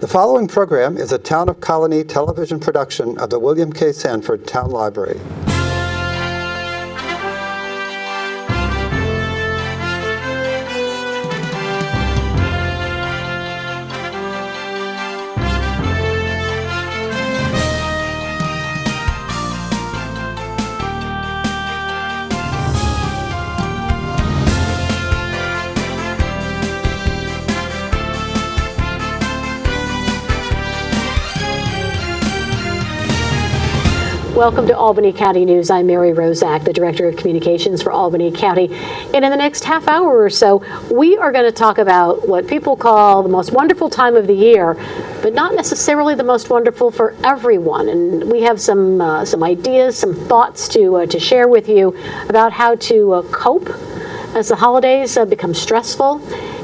The following program is a Town of Colonie television production of the William K. Sanford Town Library. Welcome to Albany County News. I'm Mary Rozak, the Director of Communications for Albany County. And in the next half hour or so, we are going to talk about what people call the most wonderful time of the year, but not necessarily the most wonderful for everyone. And we have some ideas, some thoughts to share with you about how to cope as the holidays become stressful,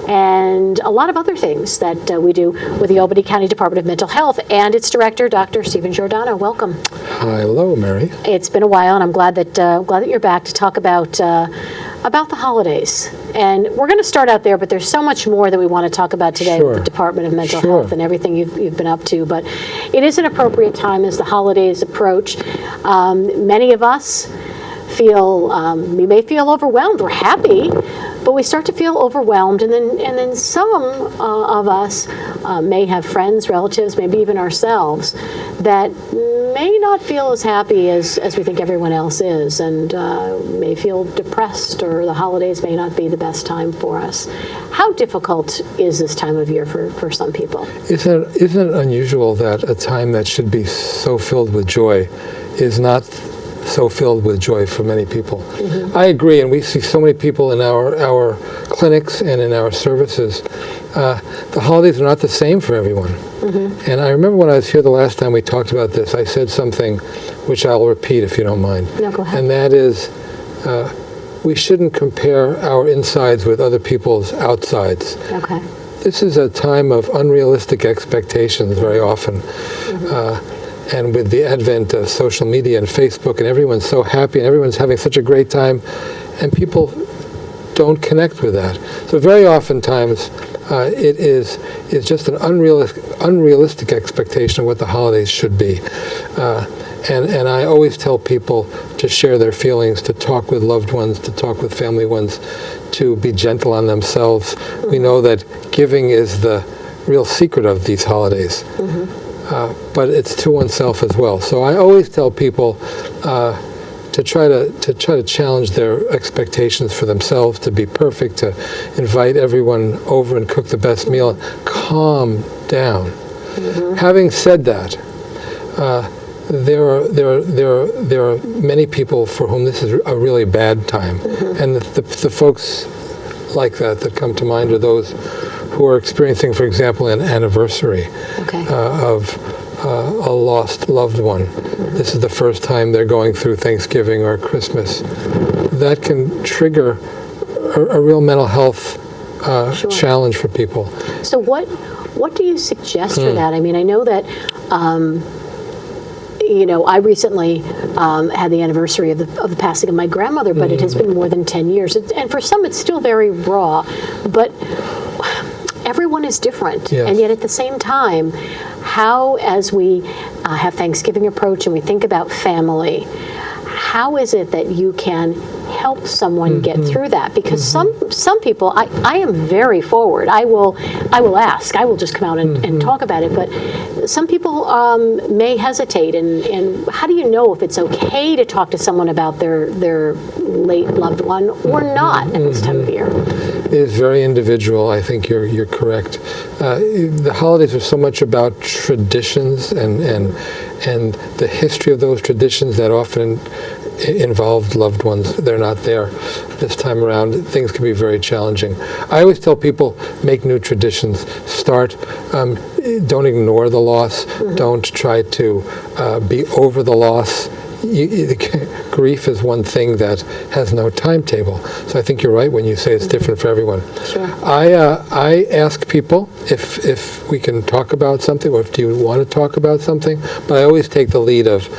and a lot of other things that we do with the Albany County Department of Mental Health and its director, Dr. Stephen Giordano. Welcome. Hi, hello, Mary. It's been a while, and I'm glad that you're back to talk about the holidays. And we're going to start out there, but there's so much more that we want to talk about today with the Department of Mental Health and everything you've been up to. But it is an appropriate time as the holidays approach. Many of us we may feel overwhelmed. We're happy, but we start to feel overwhelmed, and then some of us may have friends, relatives, maybe even ourselves that may not feel as happy as we think everyone else is, and may feel depressed, or the holidays may not be the best time for us. How difficult is this time of year for some people? Isn't it unusual that a time that should be so filled with joy is not so filled with joy for many people? Mm-hmm. I agree, and we see so many people in our clinics and in our services. The holidays are not the same for everyone. Mm-hmm. And I remember when I was here the last time we talked about this, I said something which I'll repeat if you don't mind. No, go ahead. And that is, we shouldn't compare our insides with other people's outsides. Okay. This is a time of unrealistic expectations very often. Mm-hmm. And with the advent of social media and Facebook, and everyone's so happy and everyone's having such a great time, and people don't connect with that. So very oftentimes it is just an unrealistic expectation of what the holidays should be. And I always tell people to share their feelings, to talk with loved ones, to talk with family ones, to be gentle on themselves. We know that giving is the real secret of these holidays. Mm-hmm. But it's to oneself as well. So I always tell people to try to challenge their expectations for themselves, to be perfect, to invite everyone over and cook the best meal. Calm down. Mm-hmm. Having said that, there are many people for whom this is a really bad time, mm-hmm. and the folks like that come to mind are those who are experiencing, for example, an anniversary of a lost loved one. Mm-hmm. This is the first time they're going through Thanksgiving or Christmas. That can trigger a real mental health challenge for people. So what do you suggest for that? I mean, I know that I recently had the anniversary of the passing of my grandmother, but it has been more than 10 years. And for some, it's still very raw. But everyone is different. Yes. And yet at the same time, how, as we have Thanksgiving approach and we think about family, how is it that you can help someone get through that? Because some people, I am very forward. I will ask. I will just come out and talk about it. But some people may hesitate. And how do you know if it's okay to talk to someone about their late loved one or not at this time of year? It is very individual. I think you're correct. The holidays are so much about traditions and the history of those traditions that often involved loved ones. They're not there this time around. Things can be very challenging. I always tell people, make new traditions. Start. Don't ignore the loss. Mm-hmm. Don't try to be over the loss. Grief is one thing that has no timetable. So I think you're right when you say it's different for everyone. Sure. I ask people if we can talk about something, or if do you want to talk about something, but I always take the lead of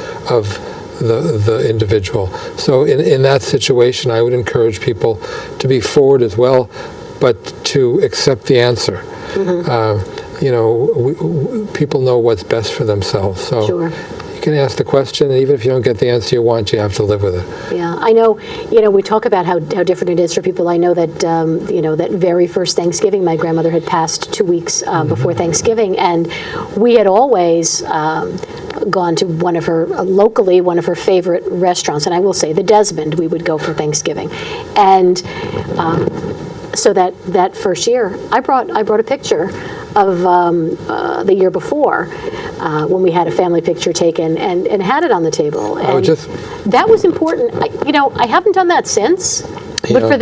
the individual. So in that situation, I would encourage people to be forward as well, but to accept the answer. Mm-hmm. people know what's best for themselves. So Sure. you can ask the question, and even if you don't get the answer you want, you have to live with it. Yeah, I know, we talk about how different it is for people. I know that, that very first Thanksgiving, my grandmother had passed 2 weeks before Thanksgiving, and we had always gone to one of her favorite restaurants, and I will say the Desmond, we would go for Thanksgiving. And so that first year, I brought a picture of the year before when we had a family picture taken and had it on the table. And that was important. I haven't done that since, but for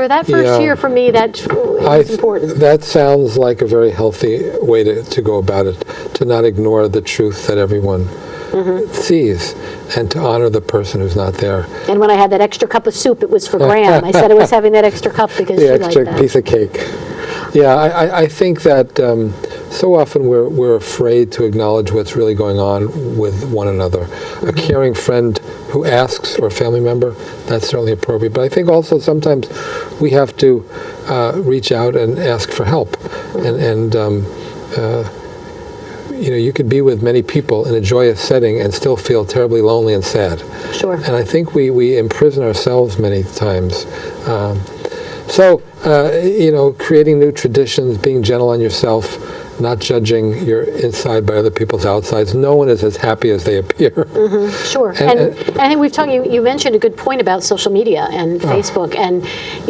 that first year, for me, that was important. That sounds like a very healthy way to go about it, to not ignore the truth that everyone sees, and to honor the person who's not there. And when I had that extra cup of soup, it was for Graham. I said I was having that extra cup because she liked that. The extra piece of cake. Yeah, I think that so often we're afraid to acknowledge what's really going on with one another. A caring friend who asks, or a family member, that's certainly appropriate. But I think also sometimes we have to reach out and ask for help. You could be with many people in a joyous setting and still feel terribly lonely and sad. Sure. And I think we imprison ourselves many times. Creating new traditions, being gentle on yourself, not judging your inside by other people's outsides. No one is as happy as they appear. Sure. And I think we've talked, you mentioned a good point about social media and Facebook. And,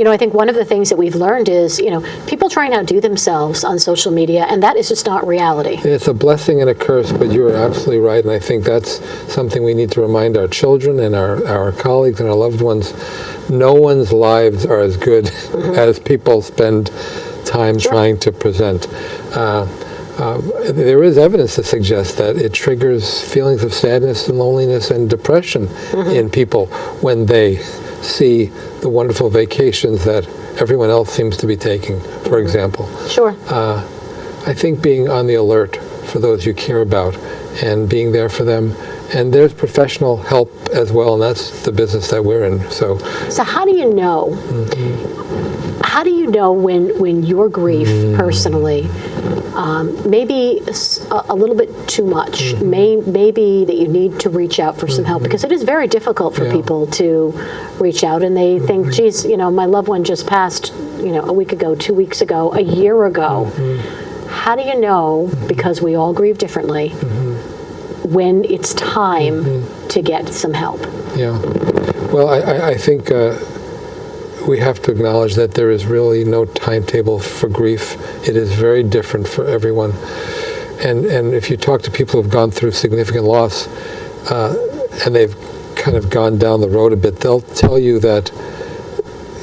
I think one of the things that we've learned is, people try and outdo themselves on social media, and that is just not reality. It's a blessing and a curse, but you are absolutely right. And I think that's something we need to remind our children and our colleagues and our loved ones. No one's lives are as good as people spend time trying to present. There is evidence to suggest that it triggers feelings of sadness and loneliness and depression in people when they see the wonderful vacations that everyone else seems to be taking, for example. Sure. I think being on the alert for those you care about and being there for them. And there's professional help as well, and that's the business that we're in. So how do you know? How do you know when your grief personally, maybe a little bit too much, maybe that you need to reach out for some help? Because it is very difficult for people to reach out, and they think, geez, my loved one just passed, a week ago, 2 weeks ago, a year ago. How do you know, because we all grieve differently, when it's time to get some help? Yeah. Well, I think we have to acknowledge that there is really no timetable for grief. It is very different for everyone. And if you talk to people who've gone through significant loss and they've kind of gone down the road a bit, they'll tell you that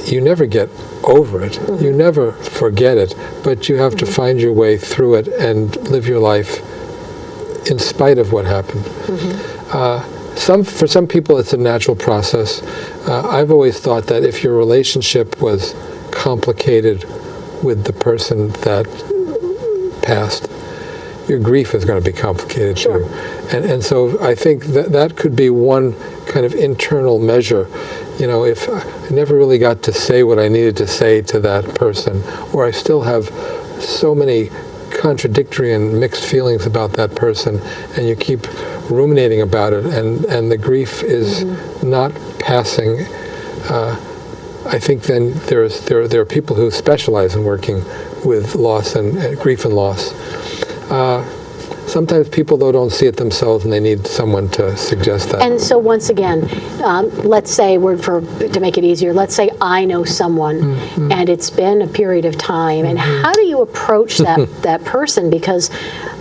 you never get over it. You never forget it, but you have to find your way through it and live your life in spite of what happened. For some people, it's a natural process. I've always thought that if your relationship was complicated with the person that passed, your grief is going to be complicated too. And so I think that could be one kind of internal measure. If I never really got to say what I needed to say to that person, or I still have so many contradictory and mixed feelings about that person, and you keep ruminating about it, and the grief is not passing. I think then there are people who specialize in working with loss and grief and loss. Sometimes people, though, don't see it themselves, and they need someone to suggest that. And so once again, let's say, to make it easier, let's say I know someone, and it's been a period of time, and how do you approach that person? Because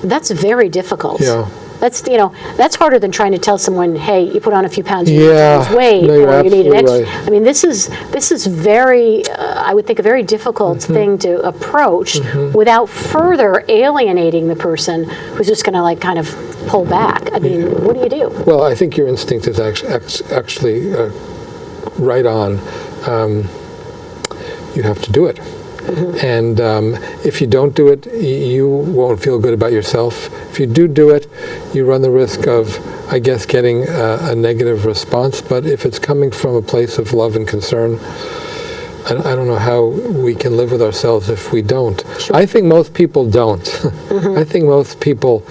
that's very difficult. Yeah. That's harder than trying to tell someone, hey, you put on a few pounds, you need to lose weight, or you need an extra. Right. I mean, this is very, I would think, a very difficult thing to approach without further alienating the person who's just going to kind of pull back. I mean, what do you do? Well, I think your instinct is actually right on. You have to do it. And if you don't do it, you won't feel good about yourself. If you do it, you run the risk of, I guess, getting a negative response. But if it's coming from a place of love and concern, I don't know how we can live with ourselves if we don't. Sure. I think most people don't. I think most people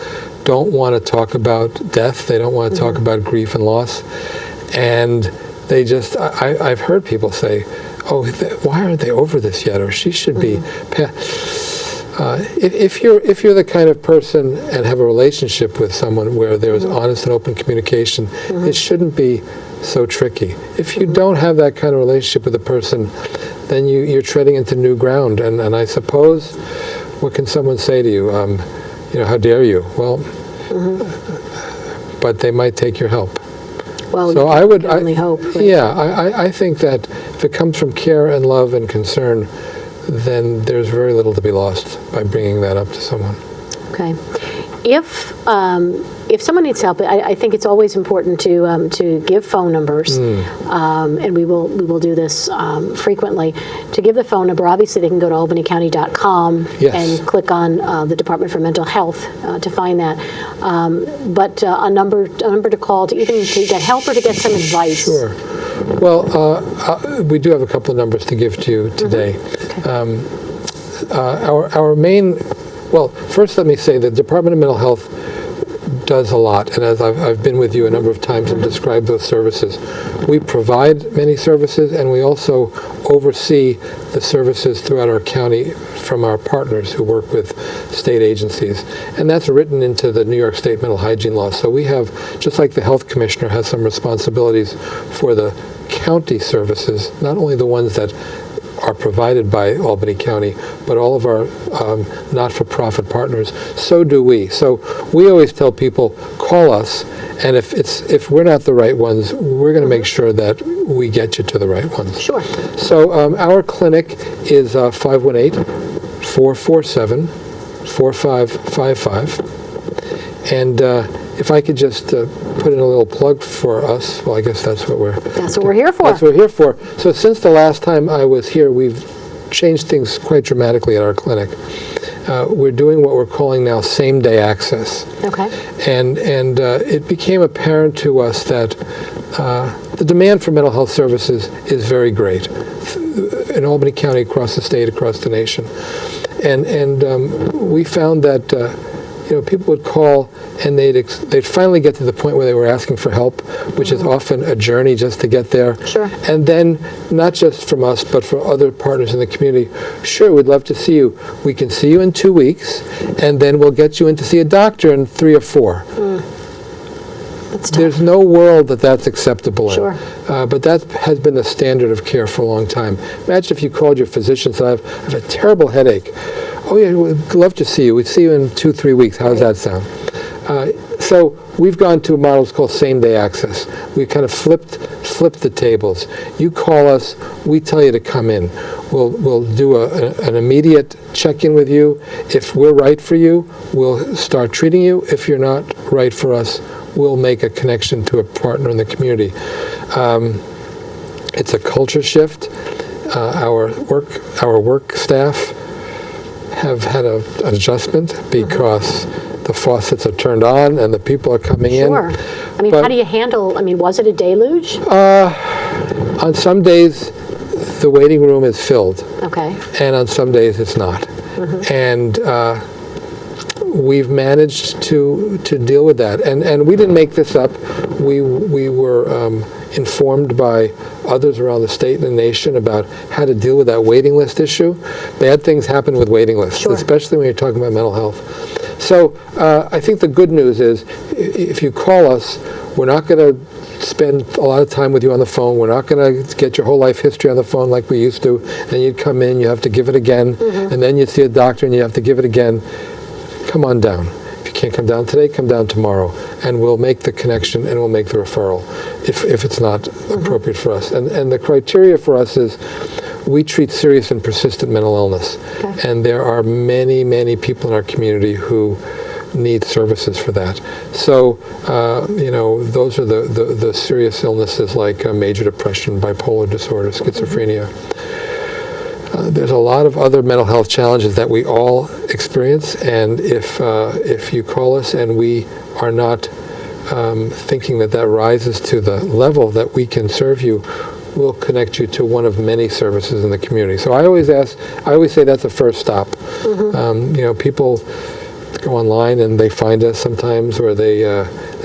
don't want to talk about death. They don't want to talk about grief and loss. And they just, I've heard people say, oh, why aren't they over this yet? Or she should be. If you're the kind of person and have a relationship with someone where there's honest and open communication, it shouldn't be so tricky. If you don't have that kind of relationship with a person, then you're treading into new ground. And I suppose, what can someone say to you? How dare you? Well, but they might take your help. Well, so I would only hope. Right? Yeah, I think that if it comes from care and love and concern, then there's very little to be lost by bringing that up to someone. Okay. If someone needs help, I think it's always important to give phone numbers, and we will do this frequently. To give the phone number, obviously they can go to albanycounty.com and click on the Department for Mental Health to find that. But a number to call to either to get help or to get some advice. Sure. Well, we do have a couple of numbers to give to you today. Okay. Our main. Well, first let me say the Department of Mental Health does a lot, and as I've been with you a number of times and described those services. We provide many services, and we also oversee the services throughout our county from our partners who work with state agencies. And that's written into the New York State Mental Hygiene Law. So we have, just like the health commissioner has some responsibilities for the county services, not only the ones that are provided by Albany County, but all of our not-for-profit partners, so do we. So we always tell people, call us, and if we're not the right ones, we're going to make sure that we get you to the right ones. Sure. So our clinic is 518-447-4555. And if I could just put in a little plug for us, well, I guess that's what we're here for. That's what we're here for. So since the last time I was here, we've changed things quite dramatically at our clinic. We're doing what we're calling now same-day access. Okay. And it became apparent to us that the demand for mental health services is very great in Albany County, across the state, across the nation. And we found that people would call and they'd finally get to the point where they were asking for help, which is often a journey just to get there. Sure. And then, not just from us, but for other partners in the community, sure, we'd love to see you. We can see you in 2 weeks, and then we'll get you in to see a doctor in 3 or 4. That's tough. There's no world that's acceptable Sure. in. But that has been the standard of care for a long time. Imagine if you called your physician and said, I have a terrible headache. Oh, yeah, we'd love to see you. We'd see you in 2-3 weeks. How does that sound? So we've gone to a model called same-day access. We kind of flipped the tables. You call us, we tell you to come in. We'll do an immediate check-in with you. If we're right for you, we'll start treating you. If you're not right for us, we'll make a connection to a partner in the community. It's a culture shift. Our work staff have had an adjustment because the faucets are turned on and the people are coming in. Sure. I mean, how do you handle, was it a deluge? On some days, the waiting room is filled. Okay. And on some days, it's not. And we've managed to deal with that. And we didn't make this up. We were informed by others around the state and the nation about how to deal with that waiting list issue. Bad things happen with waiting lists, sure. especially when you're talking about mental health. So I think the good news is if you call us, we're not going to spend a lot of time with you on the phone. We're not going to get your whole life history on the phone like we used to. And you'd come in, you have to give it again, and then you see a doctor and you have to give it again. Come on down. If you can't come down today, come down tomorrow, and we'll make the connection and we'll make the referral if it's not appropriate for us. And the criteria for us is we treat serious and persistent mental illness. Okay. And there are many, many people in our community who need services for that. So, those are the serious illnesses like major depression, bipolar disorder, schizophrenia. There's a lot of other mental health challenges that we all experience, and if you call us and we are not thinking that rises to the level that we can serve you, we'll connect you to one of many services in the community. So I always say that's the first stop. People go online and they find us sometimes, or they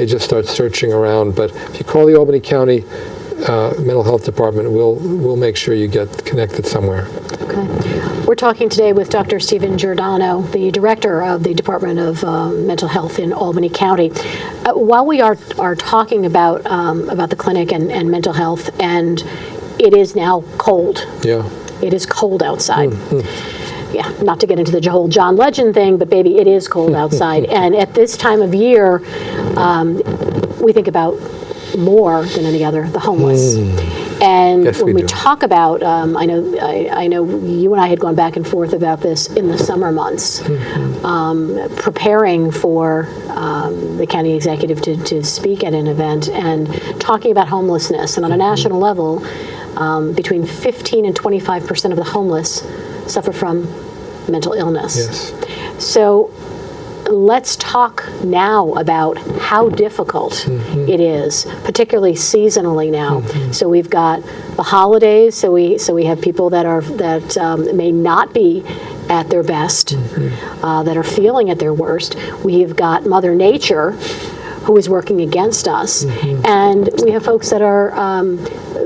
just start searching around. But if you call the Albany County Mental Health Department, we'll make sure you get connected somewhere. Okay. We're talking today with Dr. Stephen Giordano, the director of the Department of Mental Health in Albany County. While we are talking about the clinic and mental health, and it is now cold. Yeah. It is cold outside. Mm-hmm. Yeah, not to get into the whole John Legend thing, but baby, it is cold outside. And at this time of year, we think about more than any other, the homeless. And yes, when we do. talk about, I know you and I had gone back and forth about this in the summer months, preparing for the county executive to speak at an event and talking about homelessness. And on a national level, between 15 and 25% of the homeless suffer from mental illness. Yes. So let's talk now about how difficult it is, particularly seasonally now. So we've got the holidays, so we have people that may not be at their best, that are feeling at their worst. We've got Mother Nature, who is working against us, and we have folks that are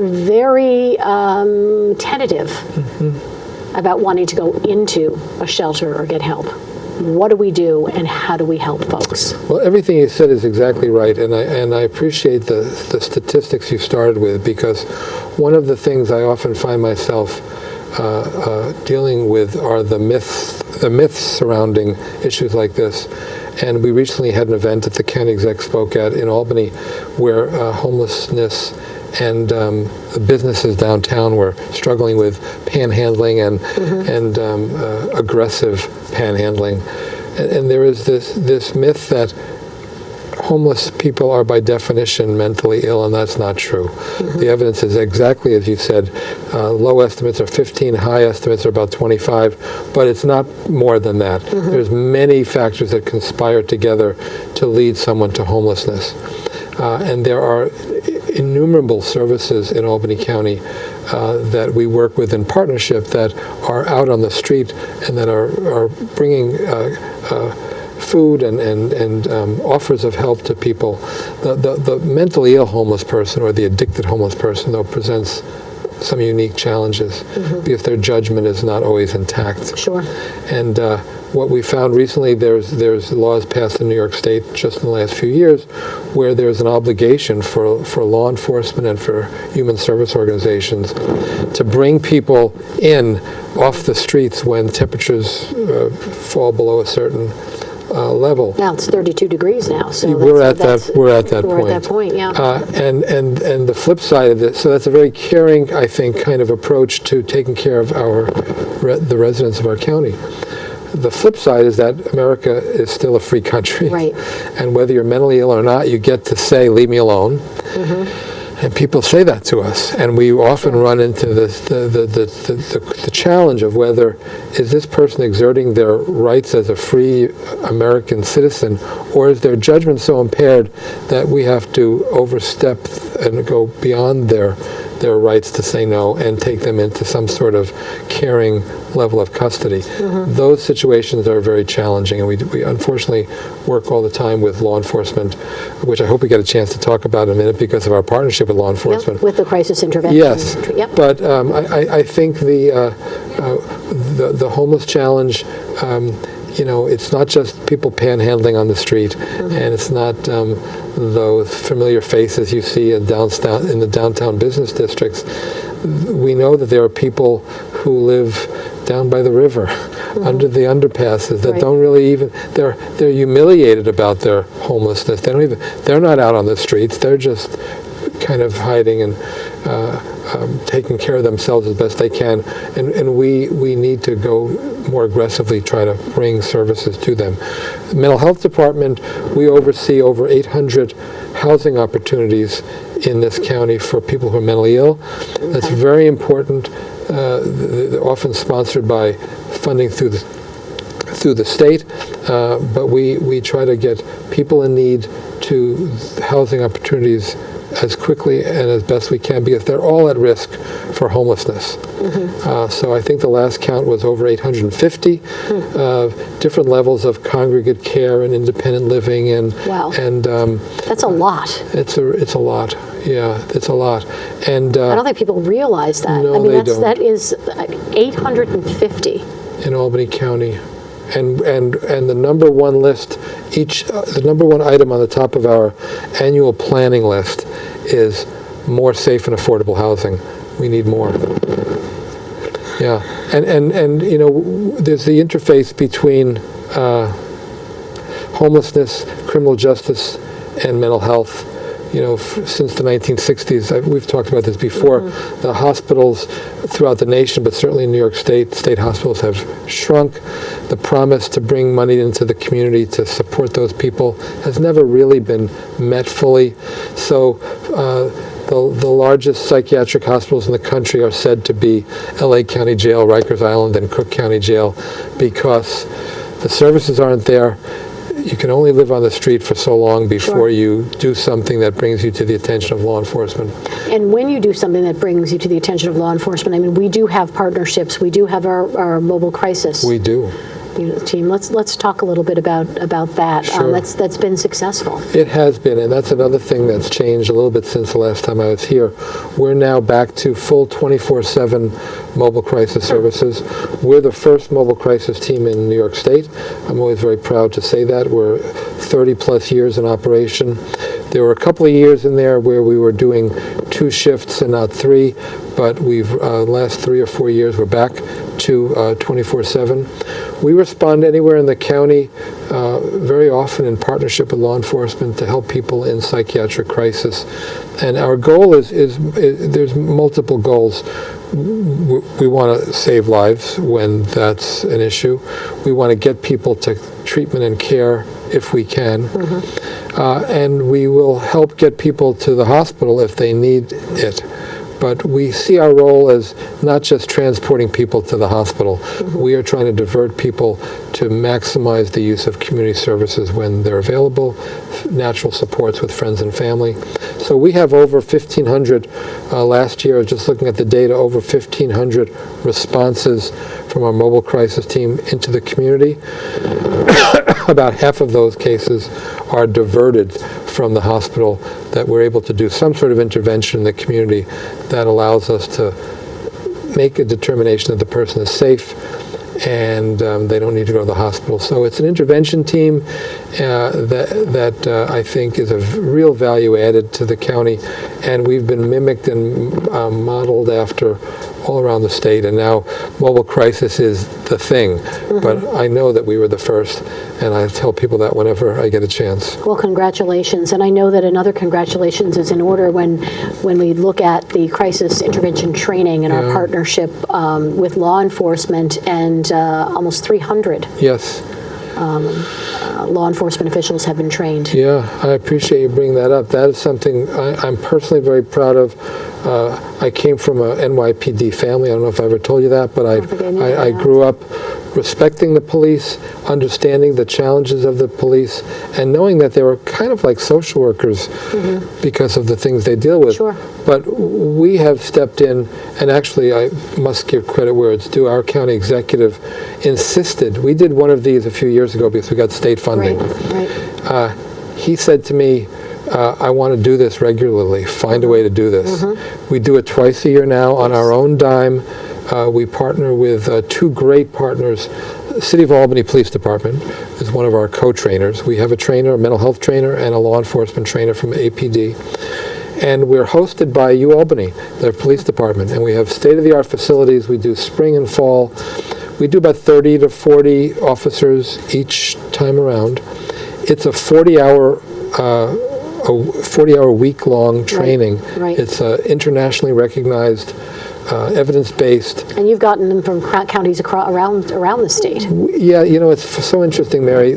very tentative about wanting to go into a shelter or get help. What do we do, and how do we help folks? Well, everything you said is exactly right, and I appreciate the statistics you started with, because one of the things I often find myself dealing with are the myths surrounding issues like this. And we recently had an event that the county exec spoke at in Albany, where homelessness and the businesses downtown were struggling with panhandling and aggressive panhandling. And there is this myth that homeless people are by definition mentally ill, and that's not true. The evidence is exactly as you said. Low estimates are 15, high estimates are about 25, but it's not more than that. There's many factors that conspire together to lead someone to homelessness. And there are innumerable services in Albany County that we work with in partnership that are out on the street and that are bringing food and offers of help to people. The mentally ill homeless person or the addicted homeless person, though, presents some unique challenges because their judgment is not always intact. Sure. And what we found recently, there's laws passed in New York State just in the last few years where there's an obligation for law enforcement and for human service organizations to bring people in off the streets when temperatures fall below a certain level. Now it's 32 degrees now, so we're at that point. We're at that point, yeah. And the flip side of this, so that's a very caring, I think, kind of approach to taking care of the residents of our county. The flip side is that America is still a free country, right? And whether you're mentally ill or not, you get to say, "Leave me alone." And people say that to us, and we often run into the challenge of whether is this person exerting their rights as a free American citizen, or is their judgment so impaired that we have to overstep and go beyond their rights to say no and take them into some sort of caring level of custody. Those situations are very challenging, and we unfortunately work all the time with law enforcement, which I hope we get a chance to talk about in a minute because of our partnership with law enforcement. Yep, with the crisis intervention. Yes, yep. But I think the homeless challenge, it's not just people panhandling on the street, and it's not those familiar faces you see in the downtown business districts. We know that there are people who live down by the river, under the underpasses, that don't really even, they're humiliated about their homelessness. They're not out on the streets. They're just kind of hiding and taking care of themselves as best they can. And we need to go more aggressively try to bring services to them. The Mental Health Department, we oversee over 800 housing opportunities in this county for people who are mentally ill. That's very important. Often sponsored by funding through the state, but we try to get people in need to housing opportunities as quickly and as best we can, because they're all at risk for homelessness. So I think the last count was over 850 different levels of congregate care and independent living, and wow, and that's a lot. It's a lot. Yeah, it's a lot. And I don't think people realize that. No, I mean, they don't. that is 850 in Albany County. And the number one list, the number one item on the top of our annual planning list is more safe and affordable housing. We need more. Yeah, and you know, there's the interface between homelessness, criminal justice, and mental health. You know, since the 1960s, we've talked about this before, the hospitals throughout the nation, but certainly in New York State hospitals have shrunk. The promise to bring money into the community to support those people has never really been met fully. So the largest psychiatric hospitals in the country are said to be LA County Jail, Rikers Island, and Cook County Jail, because the services aren't there. You can only live on the street for so long before you do something that brings you to the attention of law enforcement. And when you do something that brings you to the attention of law enforcement, I mean, we do have partnerships. We do have our mobile crisis We do. team. Let's talk a little bit about that. Sure. That's been successful. It has been, and that's another thing that's changed a little bit since the last time I was here. We're now back to full 24/7 mobile crisis services. We're the first mobile crisis team in New York State. I'm always very proud to say that. We're 30 plus years in operation. There were a couple of years in there where we were doing 2 shifts and not 3, but we've last 3 or 4 years we're back to 24/7. We respond anywhere in the county, very often in partnership with law enforcement, to help people in psychiatric crisis. And our goal is there's multiple goals. We want to save lives when that's an issue. We want to get people to treatment and care if we can. And we will help get people to the hospital if they need it. But we see our role as not just transporting people to the hospital. We are trying to divert people to maximize the use of community services when they're available, natural supports with friends and family. So we have over 1,500 last year, just looking at the data, over 1,500 responses from our mobile crisis team into the community. About half of those cases are diverted from the hospital, that we're able to do some sort of intervention in the community that allows us to make a determination that the person is safe and they don't need to go to the hospital. So it's an intervention team that I think is of real value added to the county, and we've been mimicked and modeled after all around the state, and now mobile crisis is the thing. But I know that we were the first, and I tell people that whenever I get a chance. Well, congratulations. And I know that another congratulations is in order when we look at the crisis intervention training and our partnership with law enforcement, and almost 300 Yes. Law enforcement officials have been trained. Yeah, I appreciate you bringing that up. That is something I'm personally very proud of. I came from a NYPD family. I don't know if I ever told you that, but I grew up respecting the police, understanding the challenges of the police, and knowing that they were kind of like social workers because of the things they deal with. Sure. But we have stepped in, and actually I must give credit where it's due. Our county executive insisted. We did one of these a few years ago because we got state funding. Right. He said to me, I want to do this regularly, find a way to do this. We do it twice a year now on our own dime. We partner with 2 great partners. City of Albany Police Department is one of our co-trainers. We have a trainer, a mental health trainer, and a law enforcement trainer from APD. And we're hosted by UAlbany, their police department. And we have state-of-the-art facilities. We do spring and fall. We do about 30 to 40 officers each time around. It's a 40-hour week-long training. Right. It's internationally recognized, evidence-based. And you've gotten them from counties around the state. Yeah, you know, it's so interesting, Mary.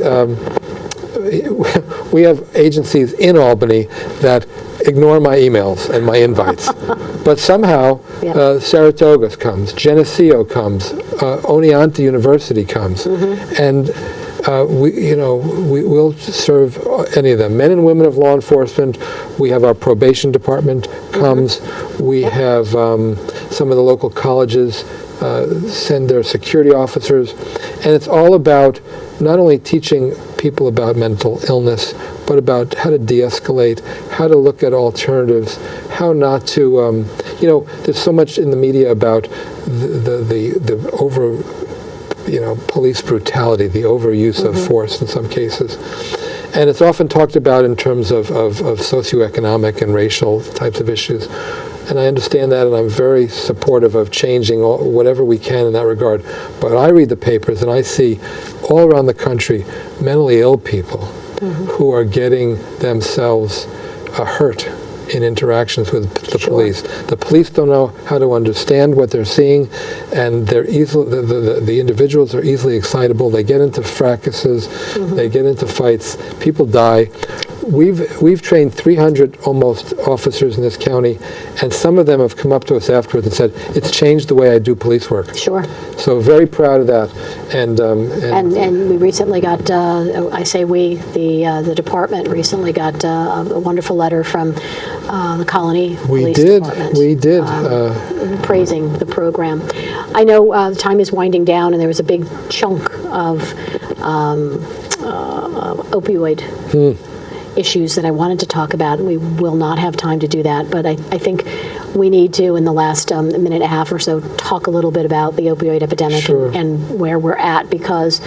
We have agencies in Albany that ignore my emails and my invites. But somehow Saratoga comes, Geneseo comes, Oneonta University comes. And we'll serve any of them, men and women of law enforcement. We have our probation department comes. We have some of the local colleges send their security officers, and it's all about not only teaching people about mental illness, but about how to de-escalate, how to look at alternatives, how not to, there's so much in the media about the over, police brutality, the overuse of force in some cases. And it's often talked about in terms of socioeconomic and racial types of issues. And I understand that, and I'm very supportive of changing whatever we can in that regard. But I read the papers, and I see all around the country mentally ill people who are getting themselves hurt in interactions with the police. The police don't know how to understand what they're seeing, and they're the individuals are easily excitable. They get into fracases, they get into fights, people die. We've trained 300 almost officers in this county, and some of them have come up to us afterwards and said, it's changed the way I do police work. Sure. So very proud of that. And we recently got, the department recently got a wonderful letter from the Colonie Police Department. We did. Praising the program. I know the time is winding down, and there was a big chunk of opioid issues that I wanted to talk about, and we will not have time to do that, but I think we need to, in the last minute and a half or so, talk a little bit about the opioid epidemic and where we're at, because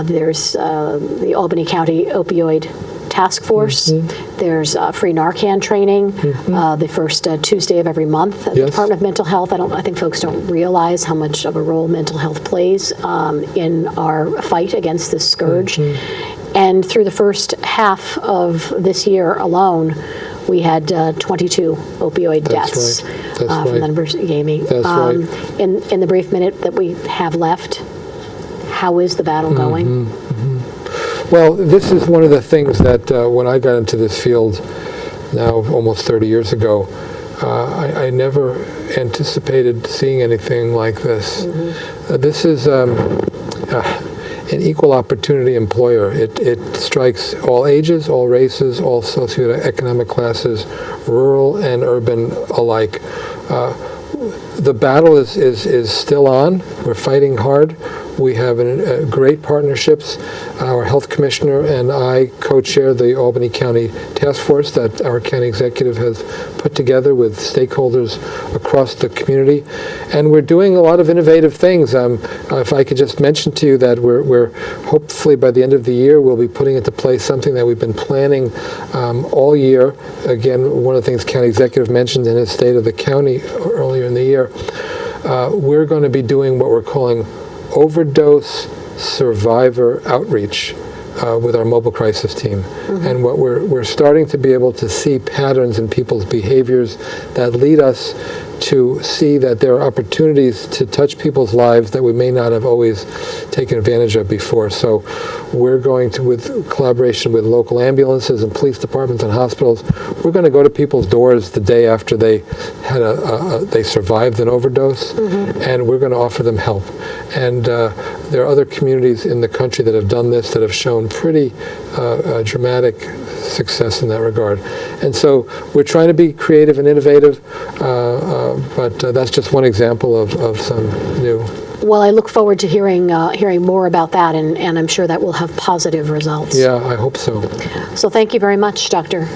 there's the Albany County Opioid Task Force. There's free Narcan training the first Tuesday of every month at the Department of Mental Health. I think folks don't realize how much of a role mental health plays in our fight against this scourge. And through the first half of this year alone, we had 22 opioid deaths from the numbers you gave me. That's right. In the brief minute that we have left, how is the battle going? Well, this is one of the things that when I got into this field now almost 30 years ago, I never anticipated seeing anything like this. This is an equal opportunity employer. It strikes all ages, all races, all socioeconomic classes, rural and urban alike. The battle is still on. We're fighting hard. We have great partnerships. Our health commissioner and I co-chair the Albany County Task Force that our county executive has put together with stakeholders across the community. And we're doing a lot of innovative things. If I could just mention to you that we're hopefully by the end of the year, we'll be putting into place something that we've been planning all year. Again, one of the things county executive mentioned in his State of the County earlier in the year. We're going to be doing what we're calling Overdose survivor outreach with our mobile crisis team. And what we're starting to be able to see patterns in people's behaviors that lead us to see that there are opportunities to touch people's lives that we may not have always taken advantage of before. So we're going to, with collaboration with local ambulances and police departments and hospitals, we're going to go to people's doors the day after they had they survived an overdose, and we're going to offer them help. And there are other communities in the country that have done this that have shown pretty dramatic success in that regard. And so we're trying to be creative and innovative, but that's just one example of some new. Well, I look forward to hearing more about that, and I'm sure that will have positive results. Yeah, I hope so. So thank you very much, Doctor.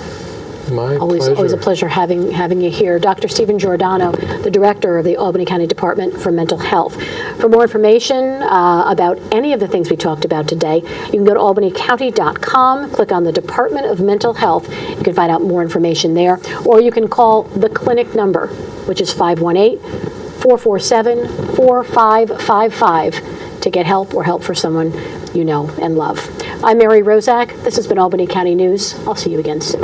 My pleasure. Always a pleasure having you here. Dr. Stephen Giordano, the Director of the Albany County Department for Mental Health. For more information about any of the things we talked about today, you can go to albanycounty.com, click on the Department of Mental Health. You can find out more information there, or you can call the clinic number, which is 518-447-4555 to get help or help for someone you know and love. I'm Mary Rozak. This has been Albany County News. I'll see you again soon.